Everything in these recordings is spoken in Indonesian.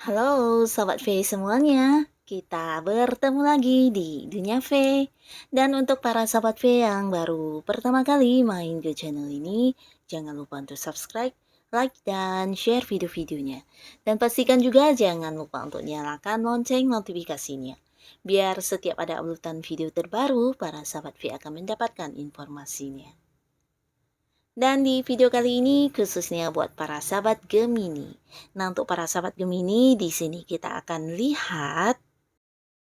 Halo Sobat V semuanya, kita bertemu lagi di Dunia V. Dan untuk para Sobat V yang baru pertama kali main ke channel ini, jangan lupa untuk subscribe, like, dan share video-videonya. Dan pastikan juga jangan lupa untuk nyalakan lonceng notifikasinya. Biar setiap ada uploadan video terbaru, para Sobat V akan mendapatkan informasinya. Dan di video kali ini khususnya buat para sahabat Gemini. Nah, untuk para sahabat Gemini, di sini kita akan lihat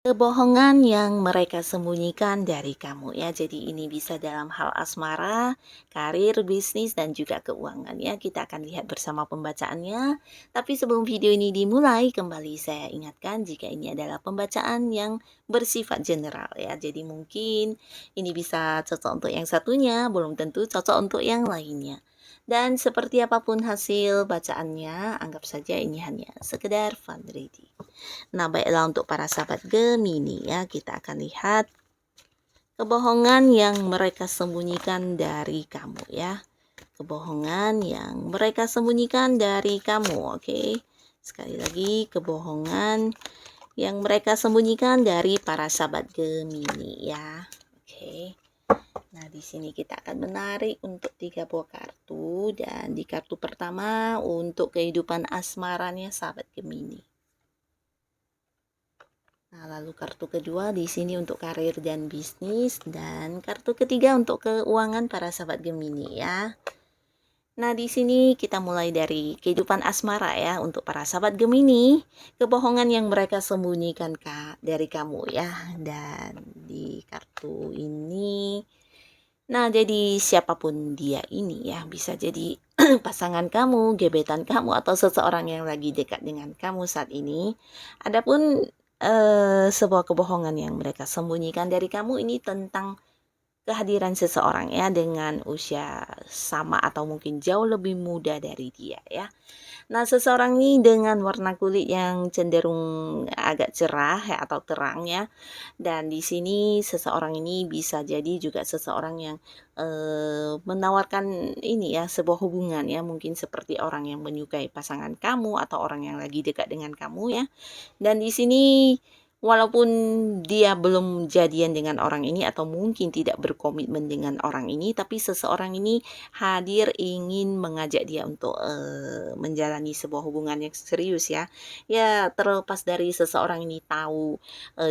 kebohongan yang mereka sembunyikan dari kamu ya. Jadi ini bisa dalam hal asmara, karir, bisnis, dan juga keuangan ya. Kita akan lihat bersama pembacaannya. Tapi sebelum video ini dimulai, kembali saya ingatkan jika ini adalah pembacaan yang bersifat general ya. Jadi mungkin ini bisa cocok untuk yang satunya, belum tentu cocok untuk yang lainnya. Dan seperti apapun hasil bacaannya, anggap saja ini hanya sekedar fun reading. Nah, baiklah untuk para sahabat Gemini ya, kita akan lihat kebohongan yang mereka sembunyikan dari kamu ya. Kebohongan yang mereka sembunyikan dari kamu, oke. Sekali lagi, kebohongan yang mereka sembunyikan dari para sahabat Gemini ya. Oke. Nah, di sini kita akan menarik untuk 3 buah kartu dan di kartu pertama untuk kehidupan asmaranya sahabat Gemini. Nah, lalu kartu kedua di sini untuk karir dan bisnis dan kartu ketiga untuk keuangan para sahabat Gemini ya. Nah, di sini kita mulai dari kehidupan asmara ya untuk para sahabat Gemini, kebohongan yang mereka sembunyikan dari kamu ya. Dan di kartu ini, nah jadi siapapun dia ini ya, bisa jadi pasangan kamu, gebetan kamu, atau seseorang yang lagi dekat dengan kamu saat ini. Adapun sebuah kebohongan yang mereka sembunyikan dari kamu ini tentang kehadiran seseorang ya dengan usia sama atau mungkin jauh lebih muda dari dia ya. Nah, seseorang ini dengan warna kulit yang cenderung agak cerah ya atau terang ya. Dan di sini seseorang ini bisa jadi juga seseorang yang menawarkan ini ya sebuah hubungan ya, mungkin seperti orang yang menyukai pasangan kamu atau orang yang lagi dekat dengan kamu ya. Dan di sini walaupun dia belum jadian dengan orang ini atau mungkin tidak berkomitmen dengan orang ini, tapi seseorang ini hadir ingin mengajak dia untuk menjalani sebuah hubungan yang serius ya. Ya, terlepas dari seseorang ini tahu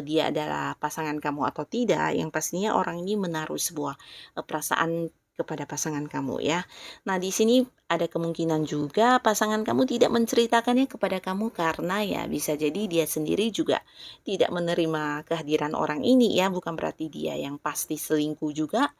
dia adalah pasangan kamu atau tidak, yang pastinya orang ini menaruh sebuah perasaan kepada pasangan kamu ya. Nah, di sini ada kemungkinan juga pasangan kamu tidak menceritakannya kepada kamu karena ya bisa jadi dia sendiri juga tidak menerima kehadiran orang ini ya, bukan berarti dia yang pasti selingkuh juga.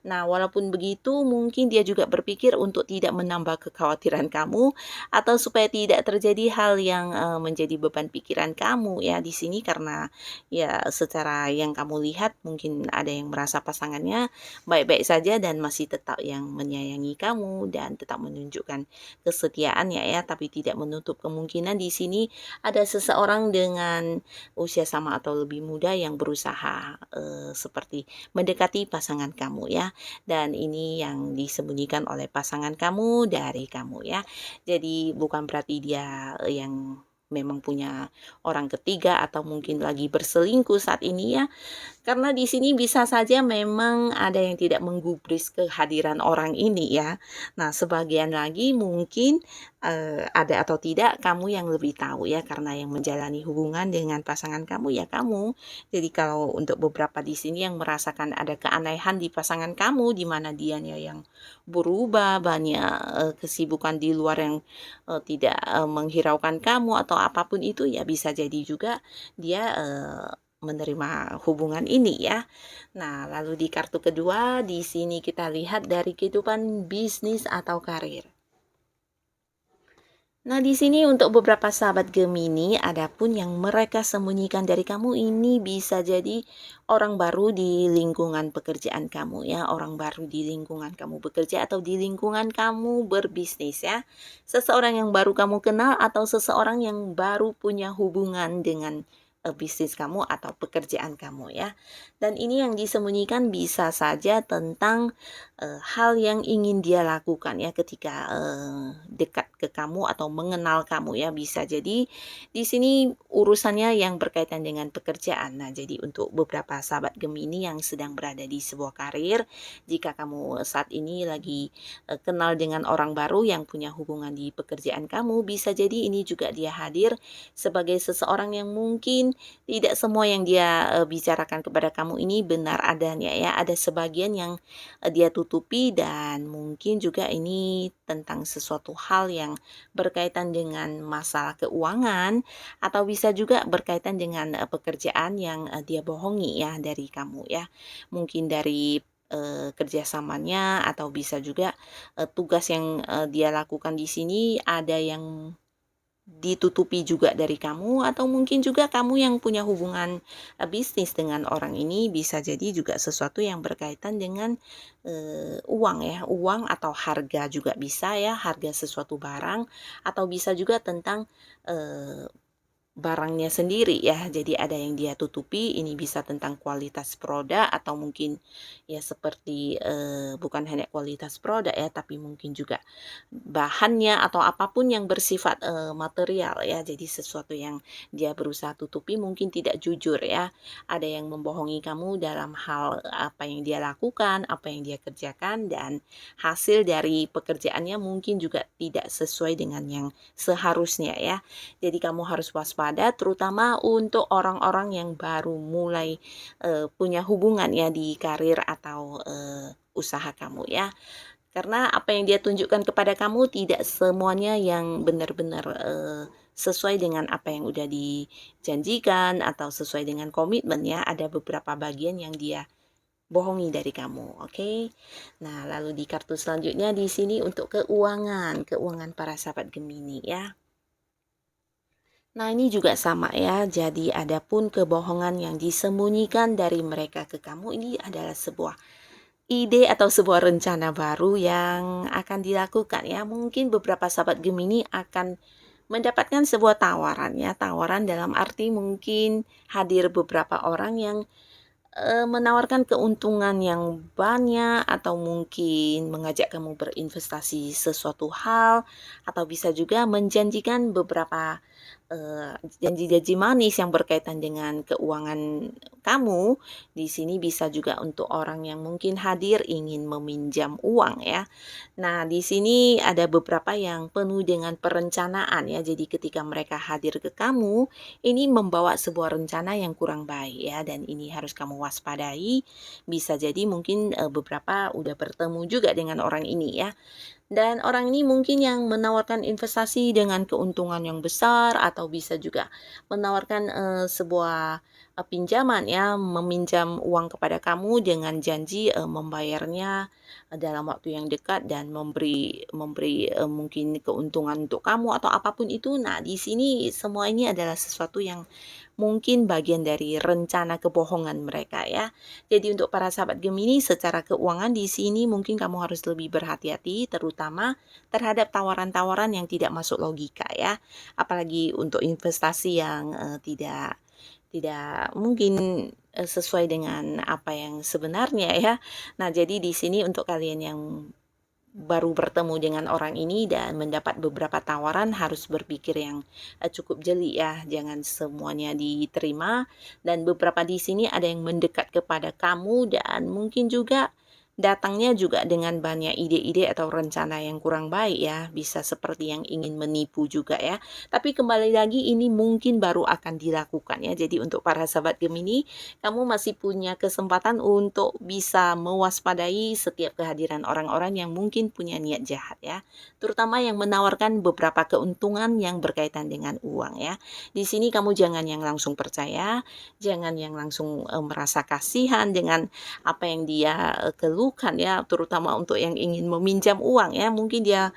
Nah, walaupun begitu mungkin dia juga berpikir untuk tidak menambah kekhawatiran kamu atau supaya tidak terjadi hal yang menjadi beban pikiran kamu ya di sini karena ya secara yang kamu lihat mungkin ada yang merasa pasangannya baik-baik saja dan masih tetap yang menyayangi kamu dan tetap menunjukkan kesetiaannya ya, tapi tidak menutup kemungkinan di sini ada seseorang dengan usia sama atau lebih muda yang berusaha seperti mendekati pasangan kamu ya. Dan ini yang disembunyikan oleh pasangan kamu dari kamu ya. Jadi bukan berarti dia yang memang punya orang ketiga atau mungkin lagi berselingkuh saat ini ya. Karena di sini bisa saja memang ada yang tidak menggubris kehadiran orang ini ya. Nah, sebagian lagi mungkin ada atau tidak kamu yang lebih tahu ya karena yang menjalani hubungan dengan pasangan kamu ya kamu. Jadi kalau untuk beberapa di sini yang merasakan ada keanehan di pasangan kamu di mana dianya yang berubah, banyak kesibukan di luar yang tidak menghiraukan kamu atau apapun itu ya bisa jadi juga dia menerima hubungan ini ya. Nah, lalu di kartu kedua di sini kita lihat dari kehidupan bisnis atau karir. Nah, di sini untuk beberapa sahabat Gemini, adapun yang mereka sembunyikan dari kamu ini bisa jadi orang baru di lingkungan pekerjaan kamu ya, orang baru di lingkungan kamu bekerja atau di lingkungan kamu berbisnis ya. Seseorang yang baru kamu kenal atau seseorang yang baru punya hubungan dengan bisnis kamu atau pekerjaan kamu ya. Dan ini yang disembunyikan bisa saja tentang hal yang ingin dia lakukan ya ketika dekat ke kamu atau mengenal kamu ya. Bisa jadi di sini urusannya yang berkaitan dengan pekerjaan. Nah, jadi untuk beberapa sahabat Gemini yang sedang berada di sebuah karir, jika kamu saat ini lagi kenal dengan orang baru yang punya hubungan di pekerjaan kamu, bisa jadi ini juga dia hadir sebagai seseorang yang mungkin tidak semua yang dia bicarakan kepada kamu ini benar adanya ya. Ada sebagian yang dia tutupi, dan mungkin juga ini tentang sesuatu hal yang berkaitan dengan masalah keuangan, atau bisa juga berkaitan dengan pekerjaan yang dia bohongi ya dari kamu ya. Mungkin dari kerjasamanya, atau bisa juga tugas yang dia lakukan di sini ada yang ditutupi juga dari kamu, atau mungkin juga kamu yang punya hubungan bisnis dengan orang ini. Bisa jadi juga sesuatu yang berkaitan dengan uang ya, uang atau harga juga bisa ya, harga sesuatu barang, atau bisa juga tentang barangnya sendiri ya. Jadi ada yang dia tutupi, ini bisa tentang kualitas produk, atau mungkin ya seperti bukan hanya kualitas produk ya, tapi mungkin juga bahannya atau apapun yang bersifat material ya. Jadi sesuatu yang dia berusaha tutupi mungkin tidak jujur ya. Ada yang membohongi kamu dalam hal apa yang dia lakukan, apa yang dia kerjakan, dan hasil dari pekerjaannya mungkin juga tidak sesuai dengan yang seharusnya ya. Jadi kamu harus waspada, terutama untuk orang-orang yang baru mulai punya hubungan ya di karir atau usaha kamu ya. Karena apa yang dia tunjukkan kepada kamu tidak semuanya yang benar-benar sesuai dengan apa yang udah dijanjikan atau sesuai dengan komitmen ya. Ada beberapa bagian yang dia bohongi dari kamu, oke? Nah, lalu di kartu selanjutnya di sini untuk keuangan para sahabat Gemini ya. Nah, ini juga sama ya. Jadi adapun kebohongan yang disembunyikan dari mereka ke kamu, ini adalah sebuah ide atau sebuah rencana baru yang akan dilakukan ya. Mungkin beberapa sahabat Gemini akan mendapatkan sebuah tawaran ya. Tawaran dalam arti mungkin hadir beberapa orang yang menawarkan keuntungan yang banyak, atau mungkin mengajak kamu berinvestasi sesuatu hal, atau bisa juga menjanjikan beberapa janji-janji manis yang berkaitan dengan keuangan kamu. Di sini bisa juga untuk orang yang mungkin hadir ingin meminjam uang ya. Nah, di sini ada beberapa yang penuh dengan perencanaan ya. Jadi ketika mereka hadir ke kamu, ini membawa sebuah rencana yang kurang baik ya, dan ini harus kamu waspadai. Bisa jadi mungkin beberapa udah bertemu juga dengan orang ini ya. Dan orang ini mungkin yang menawarkan investasi dengan keuntungan yang besar, atau bisa juga menawarkan sebuah pinjaman ya, meminjam uang kepada kamu dengan janji membayarnya dalam waktu yang dekat, dan memberi memberi mungkin keuntungan untuk kamu atau apapun itu. Nah, di sini semua ini adalah sesuatu yang mungkin bagian dari rencana kebohongan mereka ya. Jadi untuk para sahabat Gemini, secara keuangan di sini mungkin kamu harus lebih berhati-hati, terutama terhadap tawaran-tawaran yang tidak masuk logika ya. Apalagi untuk investasi yang tidak tidak mungkin sesuai dengan apa yang sebenarnya ya. Nah, jadi di sini untuk kalian yang baru bertemu dengan orang ini dan mendapat beberapa tawaran, harus berpikir yang cukup jeli ya, jangan semuanya diterima. Dan beberapa di sini ada yang mendekat kepada kamu, dan mungkin juga datangnya juga dengan banyak ide-ide atau rencana yang kurang baik ya, bisa seperti yang ingin menipu juga ya. Tapi kembali lagi, ini mungkin baru akan dilakukan ya. Jadi untuk para sahabat Gemini, kamu masih punya kesempatan untuk bisa mewaspadai setiap kehadiran orang-orang yang mungkin punya niat jahat ya. Terutama yang menawarkan beberapa keuntungan yang berkaitan dengan uang ya. Di sini kamu jangan yang langsung percaya, jangan yang langsung merasa kasihan dengan apa yang dia keluhkan ya, terutama untuk yang ingin meminjam uang ya. Mungkin dia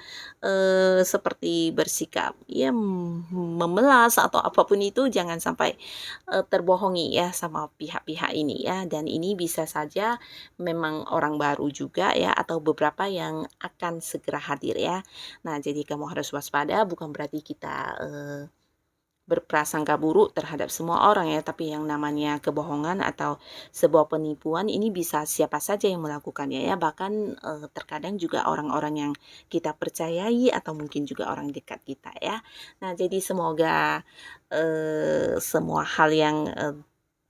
seperti bersikap ya memelas atau apapun itu, jangan sampai terbohongi ya sama pihak-pihak ini ya. Dan ini bisa saja memang orang baru juga ya, atau beberapa yang akan segera hadir ya. Nah, jadi kamu harus waspada, bukan berarti kita berprasangka buruk terhadap semua orang ya, tapi yang namanya kebohongan atau sebuah penipuan ini bisa siapa saja yang melakukannya ya, bahkan terkadang juga orang-orang yang kita percayai atau mungkin juga orang dekat kita ya. Nah, jadi semoga semua hal yang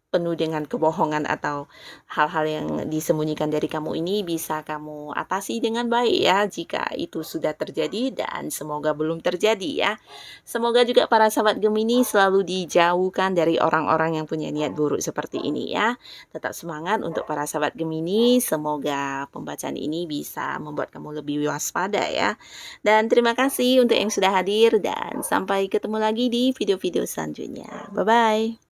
penuh dengan kebohongan atau hal-hal yang disembunyikan dari kamu ini bisa kamu atasi dengan baik ya, jika itu sudah terjadi, dan semoga belum terjadi ya. Semoga juga para sahabat Gemini selalu dijauhkan dari orang-orang yang punya niat buruk seperti ini ya. Tetap semangat untuk para sahabat Gemini, semoga pembacaan ini bisa membuat kamu lebih waspada ya. Dan terima kasih untuk yang sudah hadir, dan sampai ketemu lagi di video-video selanjutnya. Bye-bye.